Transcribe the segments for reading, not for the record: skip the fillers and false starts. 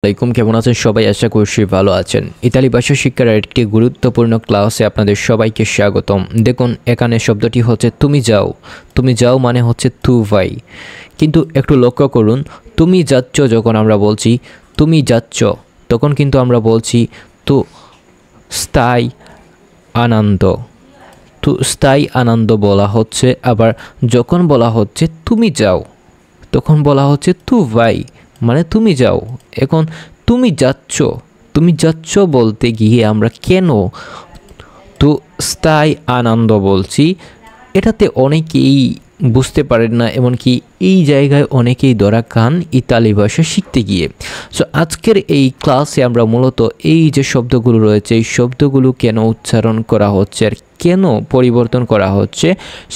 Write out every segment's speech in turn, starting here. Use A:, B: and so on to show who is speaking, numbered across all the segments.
A: আসসালামাইকুম, কেমন আছেন সবাই? আশা করছি ভালো আছেন। ইতালি ভাষা শিক্ষার একটি গুরুত্বপূর্ণ ক্লাসে আপনাদের সবাইকে স্বাগতম। দেখুন, এখানে শব্দটি হচ্ছে তুমি যাও। তুমি যাও মানে হচ্ছে তু ভাই। কিন্তু একটু লক্ষ্য করুন, তুমি যাচ্ছ যখন আমরা বলছি তুমি যাচ্ছ, তখন কিন্তু আমরা বলছি তু স্থায়ী আনন্দ। তু স্থায়ী আনন্দ বলা হচ্ছে। আবার যখন বলা হচ্ছে তুমি যাও, তখন বলা হচ্ছে তু ভাই, মানে তুমি যাও। এখন তুমি যাচ্ছ বলতে গিয়ে আমরা কেন তো স্থায়ী আনন্দ বলছি, এটাতে অনেকেই বুঝতে পারেন না, এমনকি এই জায়গায় অনেকেই ধরা খান ইতালি ভাষা শিখতে গিয়ে। সো আজকের এই ক্লাসে আমরা মূলত এই যে শব্দগুলো রয়েছে, এই শব্দগুলো কেন উচ্চারণ করা হচ্ছে আর কেন পরিবর্তন করা হচ্ছে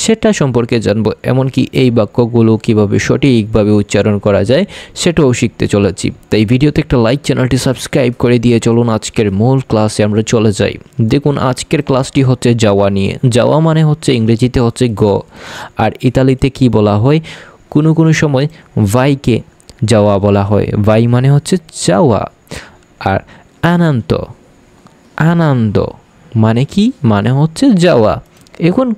A: সেটা সম্পর্কে জানবো। এমনকি এই বাক্যগুলো কীভাবে সঠিকভাবে উচ্চারণ করা যায় সেটাও শিখতে চলেছি। তাই ভিডিওতে একটা লাইক, চ্যানেলটি সাবস্ক্রাইব করে দিয়ে চলুন আজকের মূল ক্লাসে আমরা চলে যাই। দেখুন, আজকের ক্লাসটি হচ্ছে যাওয়া নিয়ে। যাওয়া মানে হচ্ছে ইংরেজিতে হচ্ছে গো, আর ইতালিতে কি বলা হয়, কোনো সময় ভাইকে যাওয়া বলা হয়। ভাই মানে হচ্ছে যাওয়া। আর আনন্দ মানে কি, মানে হচ্ছে যাওয়া। এখন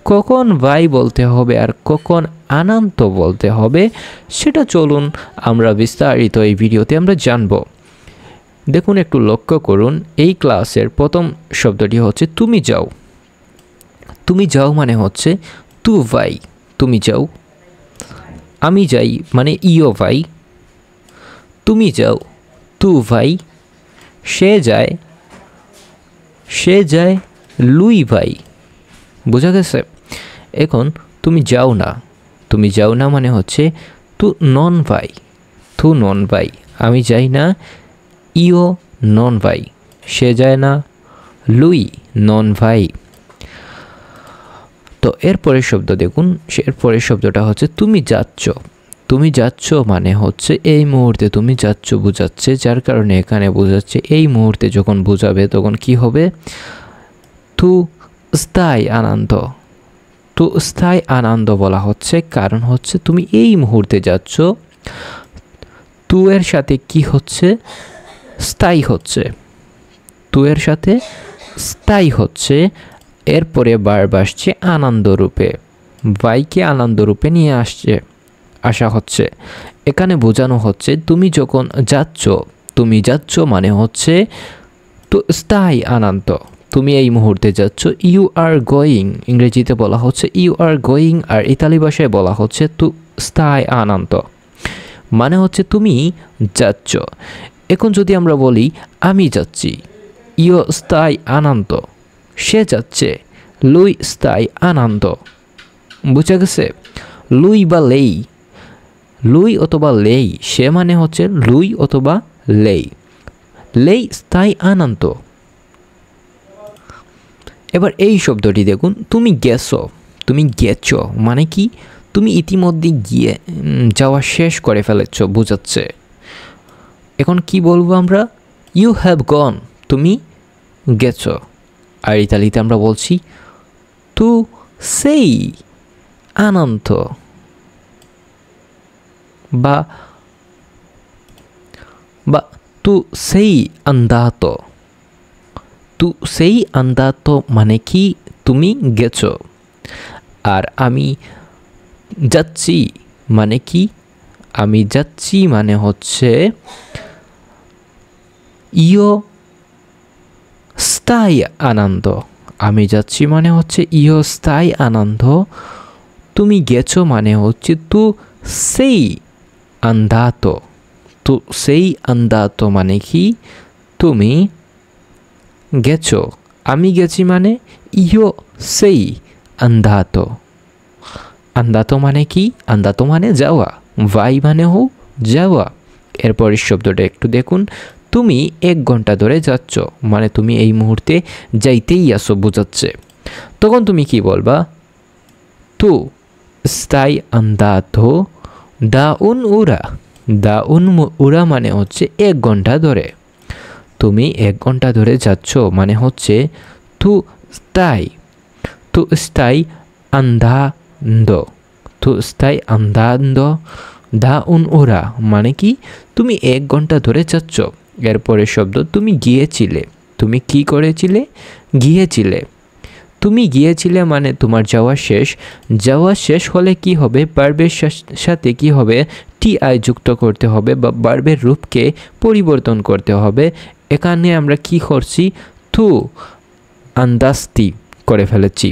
A: কখন ভাই বলতে হবে আর কখন আনন্দ বলতে হবে সেটা চলুন আমরা বিস্তারিত এই ভিডিওতে আমরা জানব। দেখুন, একটু লক্ষ্য করুন, এই ক্লাসের প্রথম শব্দটি হচ্ছে তুমি যাও। তুমি যাও মানে হচ্ছে তু ভাই, তুমি যাও। আমি যাই মানে ইও ভাই। তুমি যাও তু ভাই। সে যায় লুই ভাই। বোঝা গেছে? এখন তুমি যাও না মানে হচ্ছে তু নন ভাই। আমি যাই না, ইও নন ভাই। সে যায় না, লুই নন ভাই। তো এরপরের শব্দ দেখুন, এরপরের শব্দটা হচ্ছে তুমি যাচ্ছ মানে হচ্ছে এই মুহূর্তে তুমি যাচ্ছ বোঝাচ্ছে, যার কারণে এখানে বোঝাচ্ছে এই মুহূর্তে যখন বোঝাবে তখন কি হবে, তু স্থায়ী আনন্দ বলা হচ্ছে, কারণ হচ্ছে তুমি এই মুহূর্তে যাচ্ছ। তু এর সাথে কি হচ্ছে, স্থায়ী হচ্ছে। তু এর সাথে স্থায়ী হচ্ছে। এরপরে ভার্ব আসছে আনন্দ রূপে। ভাইকে আনন্দ রূপে নিয়ে আসা হচ্ছে। এখানে বোঝানো হচ্ছে তুমি যখন যাচ্ছ মানে হচ্ছে তো স্থায়ী আনন্দ। তুমি এই মুহূর্তে যাচ্ছ, ইউ আর গোয়িং। ইংরেজিতে বলা হচ্ছে ইউ আর গোয়িং, আর ইতালি ভাষায় বলা হচ্ছে তু স্থায়ী আনন্দ, মানে হচ্ছে তুমি যাচ্ছ। এখন যদি আমরা বলি আমি যাচ্ছি, ইও স্থায়ী আনন্দ। সে যাচ্ছে, লুই স্থায়ী আনন্দ। বুঝা গেছে? লুই অথবা লেই, সে মানে হচ্ছে লুই অথবা লেই স্থায়ী আনন্দ। এবার এই শব্দটি দেখুন, তুমি গেছো মানে কি, তুমি ইতিমধ্যে গিয়ে যাওয়া শেষ করে ফেলেছ বোঝাচ্ছে। এখন কি বলবো আমরা, ইউ হ্যাভ গন, তুমি গেছো। আর ইতালিতে আমরা বলছি তু সেই আনন্দ বা তু সেই আন্দাতো মানে কি, তুমি গেছো। আর আমি যাচ্ছি মানে কি, আমি যাচ্ছি মানে হচ্ছে ইও স্থায়ী আনন্দ। আমি যাচ্ছি মানে হচ্ছে ইও স্থায়ী আনন্দ। তুমি গেছো মানে হচ্ছে তু সেই আন্দাতো মানে কি, তুমি গেছো। আমি গেছি মানে ইও সেই আন্দাতো মানে কি, আন্দাতো মানে যাওয়া, ভাই মানে যাওয়া। এরপরের শব্দটা একটু দেখুন, তুমি 1 ঘন্টা ধরে যাচ্ছ মানে তুমি এই মুহূর্তে যাইতেই আসো বোঝাচ্ছে। তখন তুমি কি বলবা, তু স্থায়ী আন্দাতো দা উন উরা মানে হচ্ছে 1 ঘন্টা ধরে। তুমি 1 ঘন্টা ধরে যাচ্ছ মানে হচ্ছে তু স্থায়ী আন্দান্দ। দাউন উরা মানে কি তুমি 1 ঘন্টা ধরে যাচ্ছ। এরপরে শব্দ তুমি গিয়েছিলে। তুমি কি করেছিলে? গিয়েছিলে। তুমি গিয়েছিলে মানে তোমার যাওয়া শেষ। যাওয়া শেষ হলে কি হবে? ভার্বের সাথে কি হবে? টিআই যুক্ত করতে হবে বা ভার্বের রূপকে পরিবর্তন করতে হবে। এখানে আমরা কি করছি? তু আন্দাস্তি করে ফেলেছি।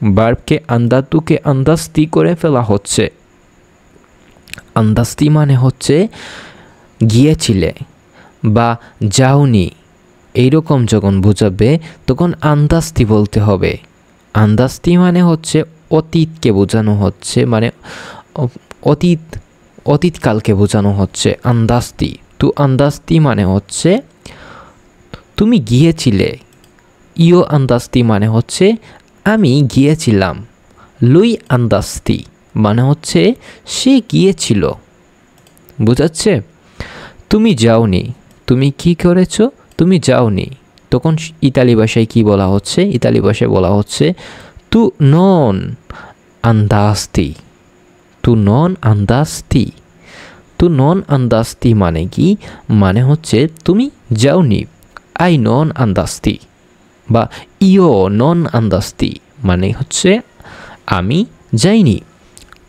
A: ভার্বকে আন্দাতুকে আন্দাস্তি করে ফেলা হচ্ছে। আন্দাস্তি মানে হচ্ছে গিয়েছিলে বা যাওনি, এইরকম যখন বোঝাবে তখন আন্দাস্তি বলতে হবে। আন্দাস্তি মানে হচ্ছে অতীতকে বোঝানো হচ্ছে, মানে অতীতকালকে বোঝানো হচ্ছে আন্দাস্তি। তো আন্দাস্তি মানে হচ্ছে তুমি গিয়েছিলে। ইও আন্দাস্তি মানে হচ্ছে আমি গিয়েছিলাম। লুই আন্দাস্তি মানে হচ্ছে সে গিয়েছিল। বুঝাচ্ছে? তুমি যাওনি। তুমি কি করেছো? তুমি যাওনি। তখন ইতালি ভাষায় কি বলা হচ্ছে? ইতালি ভাষায় বলা হচ্ছে তু নন আন্দাস্তি। তু নন আন্দাস্তি। তু নন আন্দাস্তি মানে কি? মানে হচ্ছে তুমি যাওনি। আই নন আন্দাস্তি বা ইও নন আন্দাস্তি মানে হচ্ছে আমি যাইনি।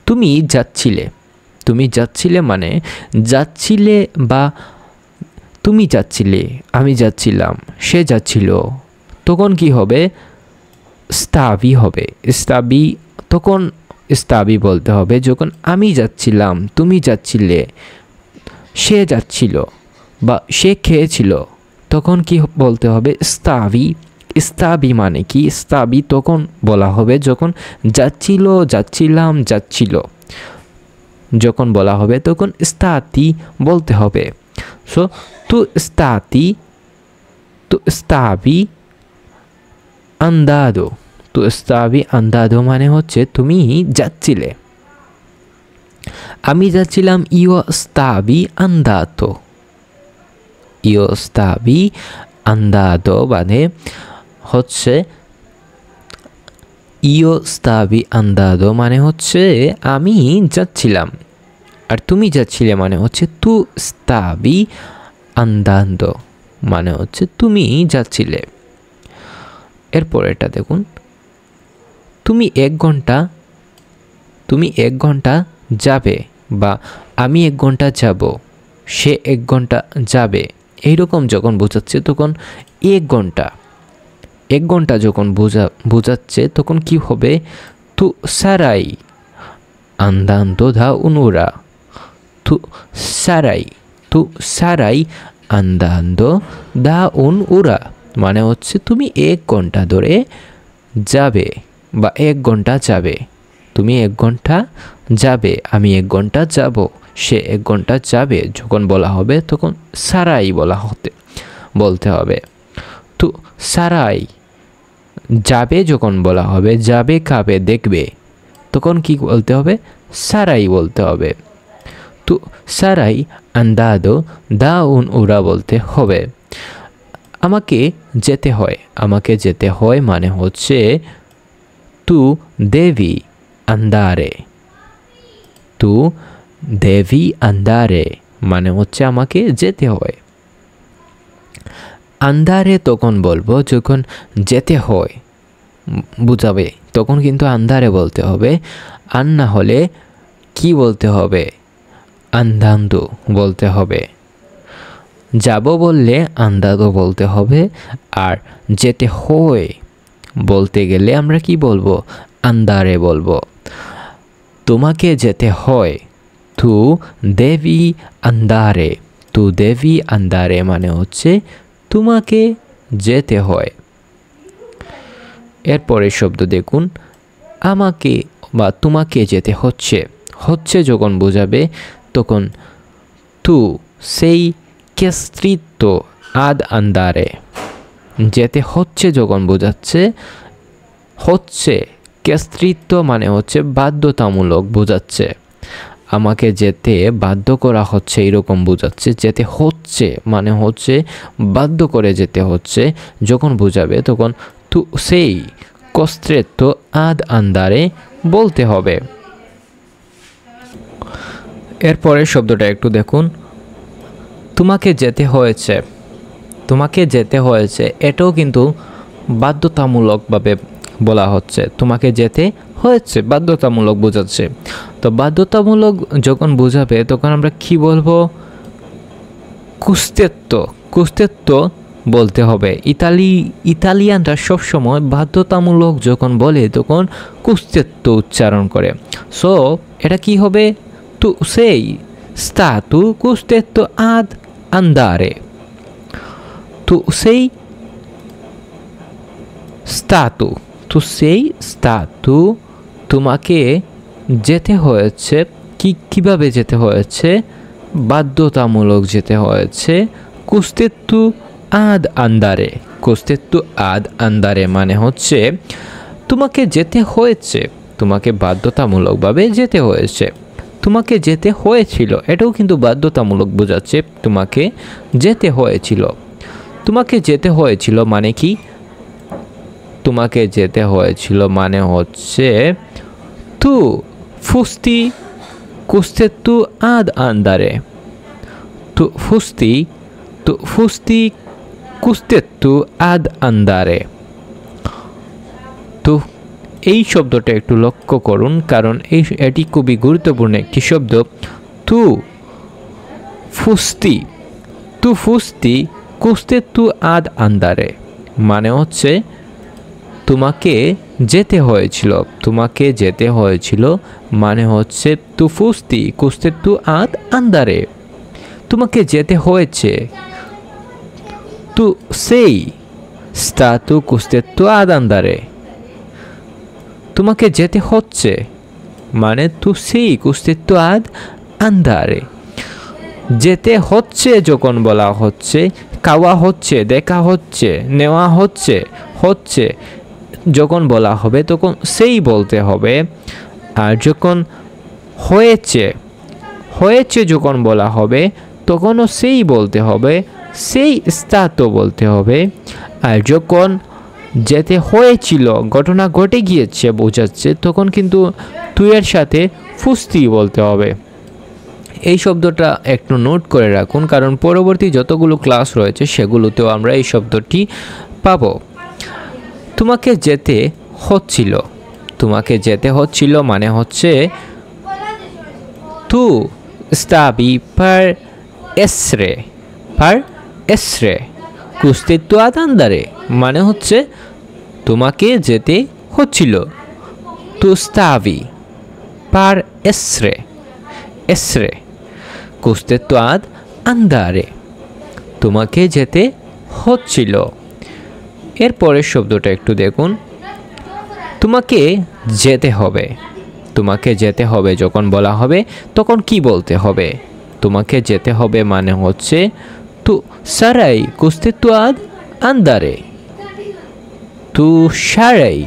A: তুমি যাচ্ছিলে। তুমি যাচ্ছিলে মানে যাচ্ছিলে বা তুমি যাচ্ছিলে, আমি যাচ্ছিলাম, সে যাচ্ছিল। তখন কি হবে? স্তাবি হবে। স্তাবি তখন স্তাবি বলতে হবে যখন আমি যাচ্ছিলাম, তুমি যাচ্ছিলে, সে যাচ্ছিল বা সে খেয়েছিল। তখন কি বলতে হবে? স্তাবি। স্তাবি মানে কি? স্তাবি তখন বলা হবে যখন যাচ্ছিল, যাচ্ছিলাম, যাচ্ছিল। যখন বলা হবে তখন স্তাতি বলতে হবে। So tu stavi andando। tu stavi andando মানে হচ্ছে তুমি যাচ্ছিলে। আমি যাচ্ছিলাম। io stavi andato। io stavi andato মানে হচ্ছে io stavi andando মানে হচ্ছে আমি যাচ্ছিলাম। আর তুমি যাচ্ছিলে মানে হচ্ছে তু স্তাবি আন্দান্দো মানে হচ্ছে তুমি যাচ্ছিলে। এরপর এটা দেখুন, তুমি 1 ঘন্টা যাবে বা আমি 1 ঘন্টা যাব, সে 1 ঘন্টা যাবে, এইরকম যখন বোঝাচ্ছে তখন 1 ঘন্টা যখন বোঝাচ্ছে তখন কি হবে? তু সারাই andando da un'ora। tu sarai andando da un'ora মানে হচ্ছে তুমি 1 ঘন্টা ধরে যাবে বা 1 ঘন্টা যাবে। তুমি 1 ঘন্টা যাবে, আমি 1 ঘন্টা যাব, সে 1 ঘন্টা যাবে। যখন বলা হবে তখন সারাই বলতে হবে। তো সারাই যাবে যখন বলা হবে, যাবে খাবে দেখবে, তখন কি বলতে হবে? সারাই বলতে হবে। তো সারাই আন্দাদো দা উনউরা বলতে হবে। আমাকে যেতে হয়। আমাকে যেতে হয় মানে হচ্ছে তু দেবি আন্দারে। তু দেবি আন্দারে মানে হচ্ছে আমাকে যেতে হয়। আন্দারে তখন বলবো যখন যেতে হয় বুঝাবে, তখন কিন্তু আন্দারে বলতে হবে। আর না হলে কি বলতে হবে? আন্দান্দো বলতে হবে। যাব বললে আন্দাদো বলতে হবে। আর যেতে হয় বলতে গেলে আমরা কি বলবো? আন্দারে বলবো। তোমাকে যেতে হয় তু দেবি আন্দারে। তু দেবি আন্দারে মানে হচ্ছে তোমাকে যেতে হয়। এরপরে শব্দ দেখুন, আমাকে বা তোমাকে যেতে হচ্ছে। হচ্ছে যখন বোঝাবে তখন তু সেই costretto ad andare। যেতে হচ্ছে যখন বোঝাচ্ছে, হচ্ছে costretto মানে হচ্ছে বাধ্যতামূলক বোঝাচ্ছে। আমাকে যেতে বাধ্য করা হচ্ছে এরকম বোঝাচ্ছে। যেতে হচ্ছে মানে হচ্ছে বাধ্য করে যেতে হচ্ছে। যখন বোঝাবে তখন তু সেই costretto ad andare বলতে হবে। এরপরের শব্দটা একটু দেখুন, তোমাকে যেতে হয়েছে। তোমাকে যেতে হয়েছে এটাও কিন্তু বাধ্যতামূলকভাবে বলা হচ্ছে। তোমাকে যেতে হয়েছে বাধ্যতামূলক বোঝাচ্ছে। তো বাধ্যতামূলক যখন বোঝাবে তখন আমরা কি বলবো? কুস্তেত্তো। কুস্তেত্তো বলতে হবে। ইতালিয়ানরা সবসময় বাধ্যতামূলক যখন বলে তখন কুস্তেত্তো উচ্চারণ করে। সো এটা কি হবে? তু সেই stato costretto ad andare. Tu sei stato তোমাকে যেতে হয়েছে। কিভাবে যেতে হয়েছে? বাধ্যতামূলক যেতে হয়েছে। costretto ad andare. costretto ad andare মানে হচ্ছে তোমাকে যেতে হয়েছে, তোমাকে বাধ্যতামূলকভাবে যেতে হয়েছে। তোমাকে যেতে হয়েছিল এটাও কিন্তু বাধ্যতামূলক বোঝাচ্ছে। তোমাকে যেতে হয়েছিল। তোমাকে যেতে হয়েছিল মানে কি? তোমাকে যেতে হয়েছিল মানে হচ্ছে tu fusti costretto ad andare. tu fusti costretto ad andare. তো এই শব্দটা একটু লক্ষ্য করুন, কারণ এটি খুবই গুরুত্বপূর্ণ একটি শব্দ। তু ফুস্তি costretto ad andare মানে হচ্ছে তোমাকে যেতে হয়েছিল। তোমাকে যেতে হয়েছিল মানে হচ্ছে tu fusti costretto ad andare. তোমাকে যেতে হয়েছে। tu sei stato costretto ad andare. তোমাকে যেতে হচ্ছে মানে tu sei costretto ad andare. যেতে হচ্ছে যখন বলা হচ্ছে, খাওয়া হচ্ছে, দেখা হচ্ছে, নেওয়া হচ্ছে, হচ্ছে যখন বলা হবে তখন সেই বলতে হবে। আর যখন হয়েছে যখন বলা হবে তখনও সেই বলতে হবে, সেই stato বলতে হবে। আর যখন যেতে হয়েছিল, ঘটনা ঘটে গিয়েছে বোঝাচ্ছে, তখন কিন্তু তুই এর সাথে ফুস্তি বলতে হবে। এই শব্দটা একটু নোট করে রাখুন, কারণ পরবর্তী যতগুলো ক্লাস রয়েছে সেগুলোতেও আমরা এই শব্দটি পাবো। তোমাকে যেতে হচ্ছিল। তোমাকে যেতে হচ্ছিল মানে হচ্ছে tu stavi per essere costretto ad andare মানে হচ্ছে তোমাকে যেতে হচ্ছিল। tu stavi per essere costretto ad andare তোমাকে যেতে হচ্ছিল। এরপরের শব্দটা একটু দেখুন, তোমাকে যেতে হবে। তোমাকে যেতে হবে যখন বলা হবে তখন কি বলতে হবে? তোমাকে যেতে হবে মানে হচ্ছে tu sarai costretto ad andare. tu sarai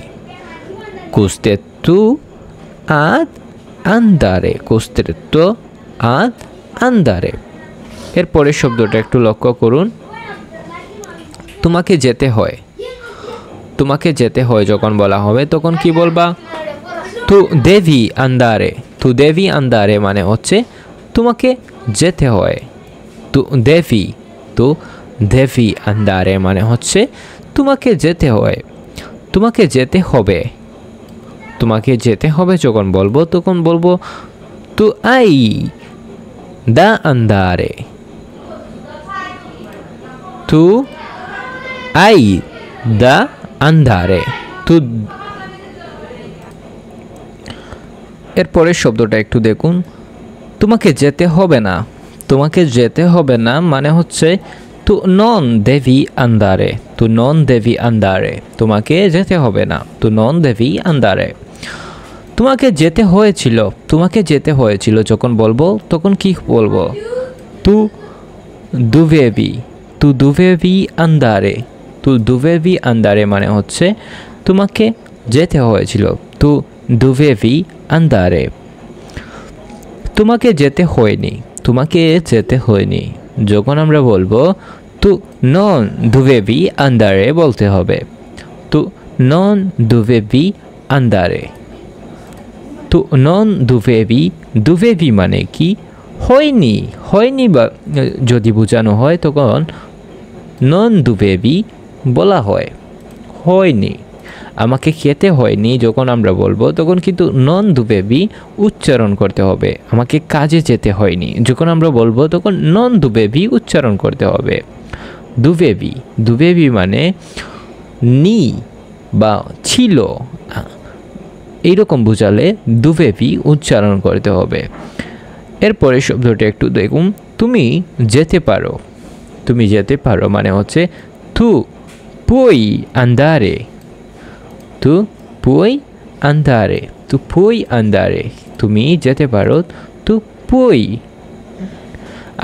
A: costretto ad andare. costretto ad andare. এরপরের শব্দটা একটু লক্ষ্য করুন, তোমাকে যেতে হয়। তোমাকে যেতে হয় যখন বলা হবে তখন কি বলবা? tu devi andare. tu devi andare মানে হচ্ছে তোমাকে যেতে হয়। tu devi andare মানে হচ্ছে তোমাকে যেতে হয়। তোমাকে যেতে হবে। তোমাকে যেতে হবে যখন বলবো তখন বলবো tu hai da andare. tu hai da andare. tu এরপরের শব্দটা একটু দেখুন, তোমাকে যেতে হবে না। তোমাকে যেতে হবে না মানে হচ্ছে tu non devi andare. tu non devi andare তোমাকে যেতে হবে না। tu non devi andare. তোমাকে যেতে হয়েছিল। তোমাকে যেতে হয়েছিল যখন বলবো তখন কি বলবো? tu dovevi andare. tu dovevi andare মানে হচ্ছে তোমাকে যেতে হয়েছিল। tu dovevi andare. তোমাকে যেতে হয়নি। তোমাকে যেতে হয়নি যখন আমরা বলবো tu non dovevi andare বলতে হবে। tu non dovevi andare. tu non dovevi মানে কি? হয়নি হয়নি বা যদি বোঝানো হয় তখন নন দুবেবি বলা হয়। হয়নি, আমাকে খেতে হয়নি যখন আমরা বলবো তখন কিন্তু নন দুবেবি উচ্চারণ করতে হবে। আমাকে কাজে যেতে হয়নি যখন আমরা বলবো তখন নন দুবেবি উচ্চারণ করতে হবে। দুবেবি, দুবেবি মানে নি বা ছিল এইরকম বোঝালে দুবেবি উচ্চারণ করতে হবে। এরপরে শব্দটা একটু দেখুন, তুমি যেতে পারো। তুমি যেতে পারো মানে হচ্ছে তু পুই আন্দারে, তু পুই আন্দারে, তু পুই আন্দারে। তুমি যেতে পারো তু পুই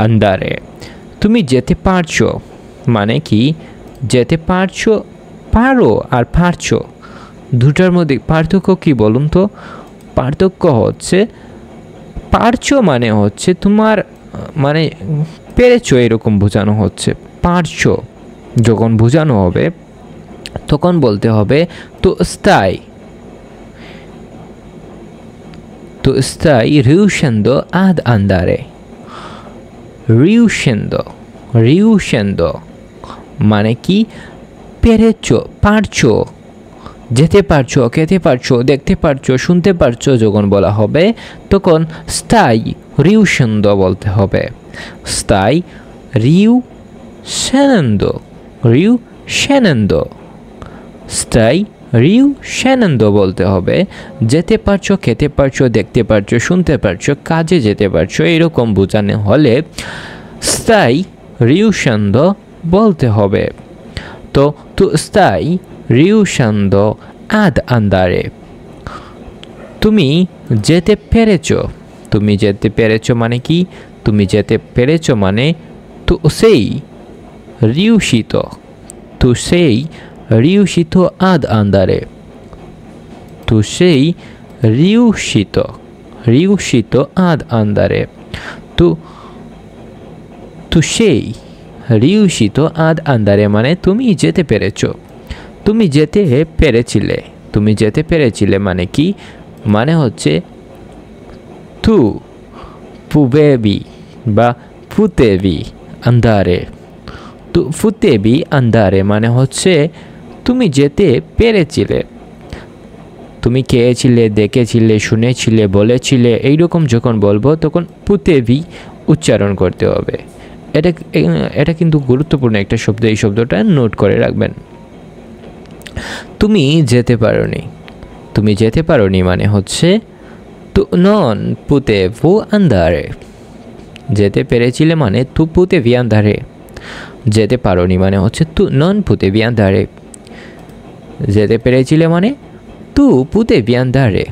A: আন্দারে। তুমি যেতে পারছো মানে কি, যেতে পারছো, পারো আর পারছো দুটার মধ্যে পার্থক্য কি বলুন তো? পার্থক্য হচ্ছে পারছো মানে হচ্ছে তোমার মানে পেরেছো এরকম বোঝানো হচ্ছে। পারছো যখন বোঝানো হবে তখন বলতে হবে তো স্থায়ী, তো স্থায়ী রিউশেন্দো আদ আন্দারে। রিউশেন্দো, রিউশেন্দো মানে কি পেরেছো, পারছো, যেতে পারছো, খেতে পারছো, দেখতে পারছো, শুনতে পারছো যখন বলা হবে তখন স্থায়ী রিউশেন্দো বলতে হবে। স্থায়ী রিউ সেনন্দো, রিউ সেনন্দো, স্থায়ী রিউ সেনন্দো বলতে হবে। যেতে পারছো, খেতে পারছো, দেখতে পারছো, শুনতে পারছো, কাজে যেতে পারছো এরকম বোঝানো হলে স্থায়ী রিউশেন্দো বলতে হবে। তো তু স্থায়ী রিউশেন্দো আদ আন্দারে। তুমি যেতে পেরেছো, তুমি যেতে পেরেছো মানে কি, তুমি যেতে পেরেছো মানে তু সেই রিউশিত, তু সেই রিউশিত আদ আন্দারে, তু সেই রিউশিত, রিউশিত আদ আন্দারে। তু তু সেই রিউশিত আদ আন্দারে মানে তুমি যেতে পেরেছো, তুমি যেতে পেরেছিলে। তুমি যেতে পেরেছিলে মানে কি, মানে হচ্ছে তু পুবেবি বা ফুতেবি আন্দারে। তু ফুতেবি আন্দারে মানে হচ্ছে তুমি যেতে পেরেছিলে। তুমি খেয়েছিলে, দেখেছিলে, শুনেছিলে, বলেছিলে এইরকম যখন বলবো তখন পুতেবি উচ্চারণ করতে হবে। এটা কিন্তু গুরুত্বপূর্ণ একটা শব্দ, এই শব্দটা নোট করে রাখবেন। তুমি যেতে পারোনি, তুমি যেতে পারোনি মানে হচ্ছে তু নন পুতেভু আন্দারে। যেতে পেরেছিলে মানে তু পুতেভি আন্দারে। যেতে পারোনি মানে হচ্ছে তু নন পুতেভি আন্দারে। যেতে পেরেছিলে মানে তু পুতেভি আন্দারে।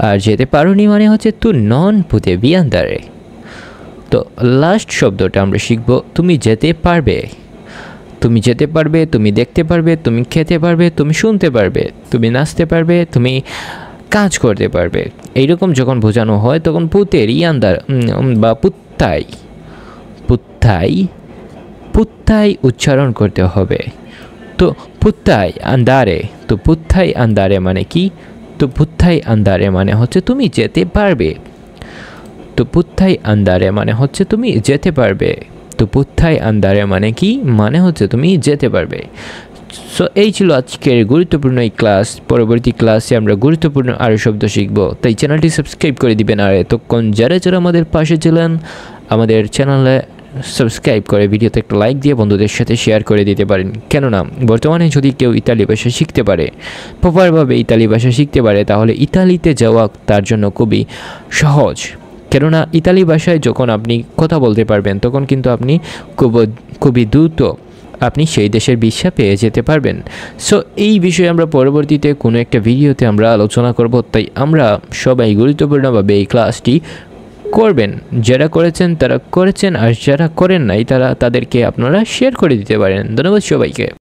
A: আর যেতে পারোনি মানে হচ্ছে তু নন পুতেভি আন্দারে। তো লাস্ট শব্দটা আমরা শিখব, তুমি যেতে পারবে। তুমি যেতে পারবে, তুমি দেখতে পারবে, তুমি খেতে পারবে, তুমি শুনতে পারবে, তুমি নাচতে পারবে, তুমি কাজ করতে পারবে এইরকম যখন বোঝানো হয় তখন পুতেরি আন্দার বা পুত্তাই, পুত্তাই, পুত্তাই উচ্চারণ করতে হবে। তো পুত্তাই আন্দারে, তো পুত্তাই আন্দারে মানে কি, তো পুত্তাই আন্দারে মানে হচ্ছে তুমি যেতে পারবে। তো পুত্তাই আন্দারে মানে হচ্ছে তুমি যেতে পারবে। তো পুত্তাই আন্দারে মানে কি, মানে হচ্ছে তুমি যেতে পারবে। সো এই ছিল আজকের গুরুত্বপূর্ণ এই ক্লাস। পরবর্তী ক্লাসে আমরা গুরুত্বপূর্ণ আরও শব্দ শিখব, তাই চ্যানেলটি সাবস্ক্রাইব করে দিবেন। আর এতক্ষণ যারা যারা আমাদের পাশে ছিলেন আমাদের চ্যানেলে সাবস্ক্রাইব করে ভিডিওতে একটা লাইক দিয়ে বন্ধুদের সাথে শেয়ার করে দিতে পারেন। কেননা বর্তমানে যদি কেউ ইতালি ভাষা শিখতে পারে, প্রপারভাবে ইতালি ভাষা শিখতে পারে, তাহলে ইতালিতে যাওয়া তার জন্য খুবই সহজ। কেননা ইতালি ভাষায় যখন আপনি কথা বলতে পারবেন তখন কিন্তু আপনি খুবই দ্রুত আপনি সেই দেশের ভিসা পেয়ে যেতে পারবেন। সো এই বিষয়ে আমরা পরবর্তীতে কোনো একটা ভিডিওতে আমরা আলোচনা করব, তাই আমরা সবাই গুরুত্বপূর্ণভাবে এই ক্লাসটি করবেন। যারা করেছেন তারা করেছেন, আর যারা করেন নাই তাদেরকে আপনারা শেয়ার করে দিতে পারেন। ধন্যবাদ সবাইকে।